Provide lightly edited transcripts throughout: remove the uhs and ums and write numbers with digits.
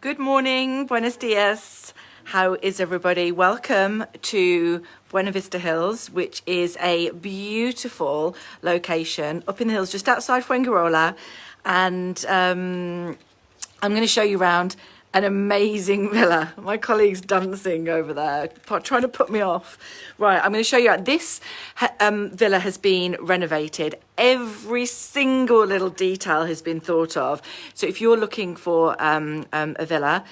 Good morning, buenos dias. How is everybody? Welcome to Buena Vista Hills, which is a beautiful location up in the hills just outside Fuengirola. And I'm going to show you around an amazing villa. My colleague's dancing over there, trying to put me off. Right, I'm going to show you around. This villa has been renovated. Every single little detail has been thought of. So if you're looking for a villa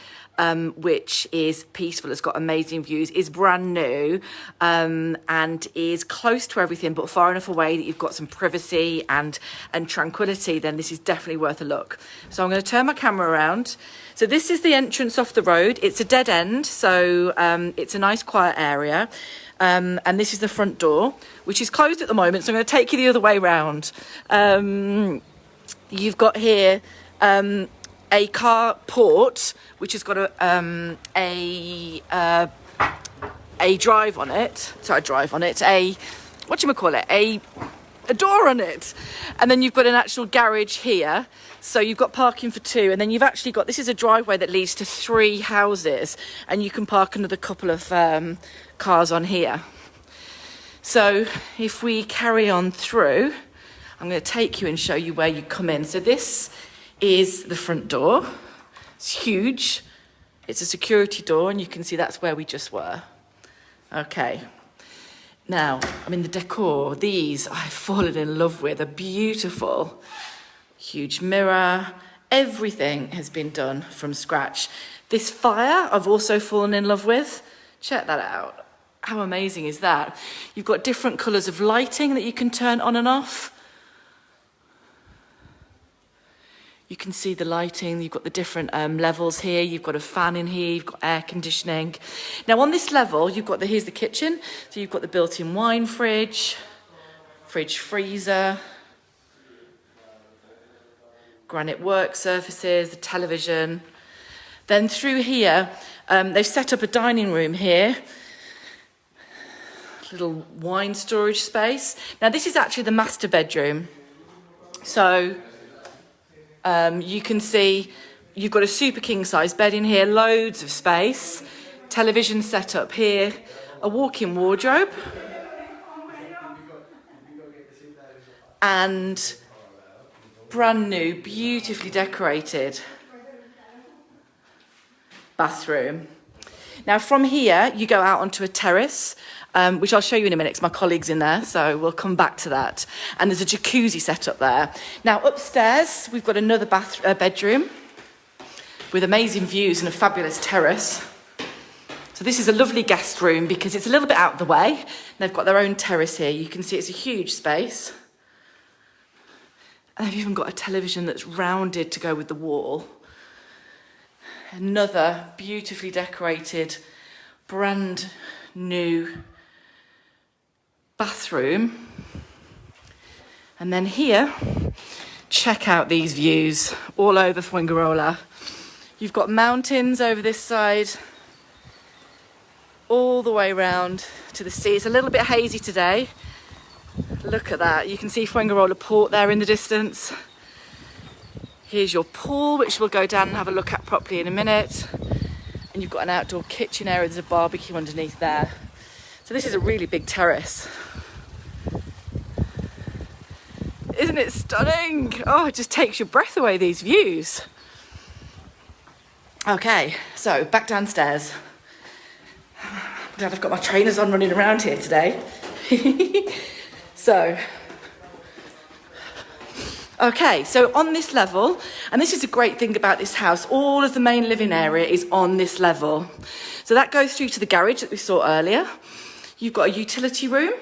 which is peaceful, it's got amazing views, is brand new, and is close to everything but far enough away that you've got some privacy and tranquility, then this is definitely worth a look. So I'm going to turn my camera around. So this is the entrance off the road. It's a dead end, so it's a nice quiet area. And this is the front door, which is closed at the moment, so I'm going to take you the other way round. You've got here a car port, which has got a drive on it. Sorry, drive on it. A door on it. And then you've got an actual garage here. So you've got parking for two, and then you've actually got, this is a driveway that leads to 3 houses, and you can park another couple of cars on here. So if we carry on through, I'm going to take you and show you where you come in. So this is the front door. It's huge. It's a security door, and you can see that's where we just were. Okay. Now, I mean, the decor, these I've fallen in love with. They're beautiful. Huge mirror. Everything has been done from scratch. This fire I've also fallen in love with. Check that out. How amazing is that? You've got different colours of lighting that you can turn on and off. You can see the lighting, you've got the different levels here, you've got a fan in here, you've got air conditioning. Now on this level, you've got here's the kitchen, so you've got the built-in wine fridge, freezer, granite work surfaces, the television. Then through here, they've set up a dining room here, little wine storage space. Now this is actually the master bedroom. So you can see you've got a super king size bed in here, loads of space, television set up here, a walk-in wardrobe, and brand new, beautifully decorated bathroom. Now from here, you go out onto a terrace, which I'll show you in a minute because my colleague's in there, so we'll come back to that. And there's a jacuzzi set up there. Now upstairs, we've got another bedroom with amazing views and a fabulous terrace. So this is a lovely guest room because it's a little bit out of the way. They've got their own terrace here. You can see it's a huge space. And they've even got a television that's rounded to go with the wall. Another beautifully decorated, brand new bathroom. And then here, check out these views all over Fuengirola. You've got mountains over this side, all the way around to the sea. It's a little bit hazy today. Look at that. You can see Fuengirola Port there in the distance. Here's your pool, which we'll go down and have a look at properly in a minute. And you've got an outdoor kitchen area. There's a barbecue underneath there. So this is a really big terrace. Isn't it stunning? Oh, it just takes your breath away, these views. Okay, so back downstairs. I'm glad I've got my trainers on running around here today. Okay, so on this level, and this is a great thing about this house, all of the main living area is on this level. So that goes through to the garage that we saw earlier. You've got a utility room,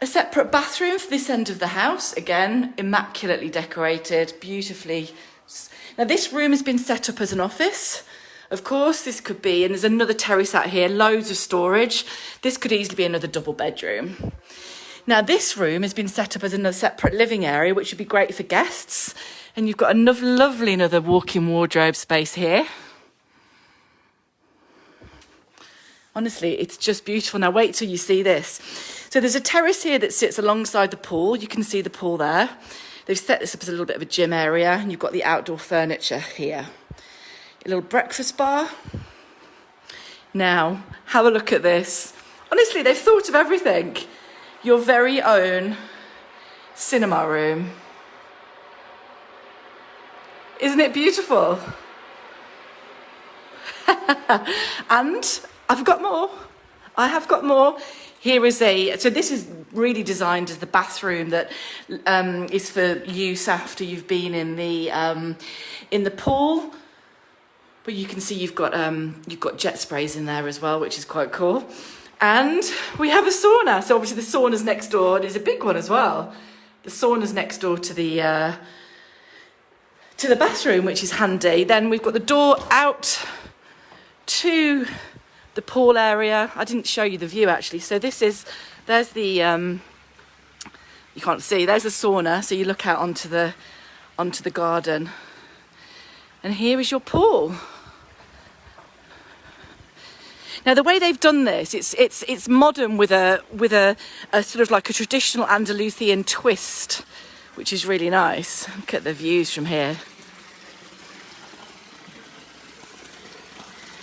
a separate bathroom for this end of the house, again, immaculately decorated, beautifully. Now this room has been set up as an office. Of course, this could be, and there's another terrace out here, loads of storage. This could easily be another double bedroom. Now this room has been set up as another separate living area, which would be great for guests. And you've got another lovely another walk-in wardrobe space here. Honestly, it's just beautiful. Now wait till you see this. So there's a terrace here that sits alongside the pool. You can see the pool there. They've set this up as a little bit of a gym area, and you've got the outdoor furniture here. A little breakfast bar. Now, have a look at this. Honestly, they've thought of everything. Your very own cinema room. Isn't it beautiful? And I've got more. I have got more. Here is so this is really designed as the bathroom that is for use after you've been in the pool. But you can see you've got jet sprays in there as well, which is quite cool. And we have a sauna. So obviously the sauna's next door, and it's a big one as well. The sauna's next door to the bathroom, which is handy. Then we've got the door out to the pool area. I didn't show you the view actually. So there's the you can't see. There's the sauna. So you look out onto the garden, and here is your pool. Now the way they've done this, it's modern with a sort of like a traditional Andalusian twist, which is really nice. Look at the views from here.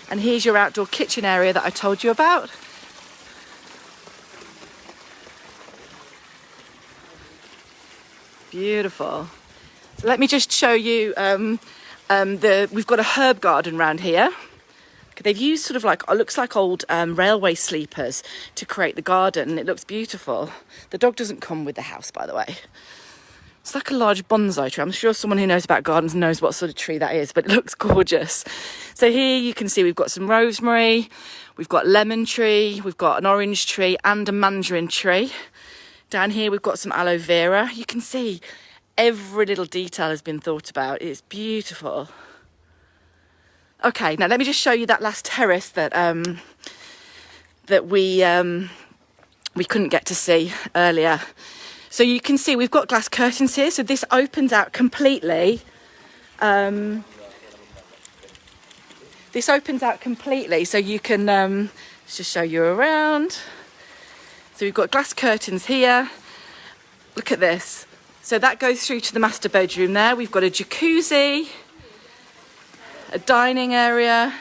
And here's your outdoor kitchen area that I told you about. Beautiful. So let me just show you, we've got a herb garden around here. They've used sort of like, it looks like old railway sleepers to create the garden. It looks beautiful. The dog doesn't come with the house, by the way. It's like a large bonsai tree. I'm sure someone who knows about gardens knows what sort of tree that is, but it looks gorgeous. So here you can see we've got some rosemary, we've got lemon tree, we've got an orange tree and a mandarin tree. Down here we've got some aloe vera. You can see every little detail has been thought about. It's beautiful. Okay, now let me just show you that last terrace that we couldn't get to see earlier. So you can see we've got glass curtains here, so this opens out completely. This opens out completely, so you can let's just show you around. So we've got glass curtains here. Look at this. So that goes through to the master bedroom there. We've got a jacuzzi, a dining area.